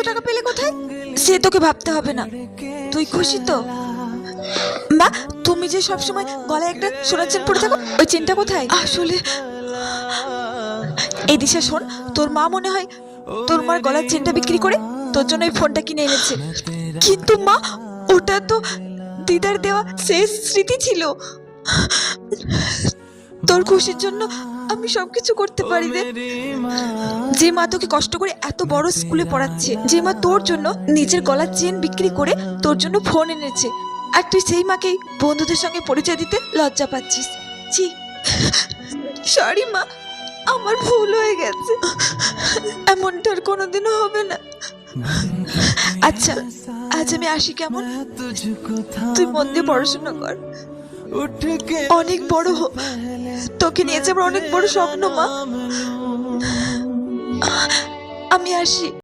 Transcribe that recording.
টাকা পেলে কোথায়? সে তোকে ভাবতে হবে না। তুই খুশি তো? মা, তুমি যে সবসময় গলায় একটা সোনার চেন পরে থাকো, ওই চেনটা কোথায়? আসলে এই দিশা শোন, তোর মা মনে হয় তোর মার গলার চেনটা বিক্রি করে তোর জন্য এই ফোনটা কিনে এনেছে। কিন্তু মা, ওটা তো দিদার দেওয়া শেষ স্মৃতি ছিল। তোর খুশির জন্য আমি সবকিছু করতে পারি রে। যে মা তোকে কষ্ট করে এত বড় স্কুলে পড়াচ্ছে, যে মা তোর জন্য নিজের গলার চেন বিক্রি করে তোর জন্য ফোন এনেছে, আর তুই সেই মাকেই বন্ধুদের সঙ্গে পরিচয় দিতে লজ্জা পাচ্ছিস। ছি, সরি মা, আমার ভুল হয়ে গেছে। এমনটা আর কোনোদিনও হবে না। আচ্ছা, আজ আমি আসি কেমন? তুই মন দিয়ে পড়াশোনা কর, অনেক বড় হ। তোকে নিয়ে যাবার অনেক বড় স্বপ্ন মা। আমি আসি।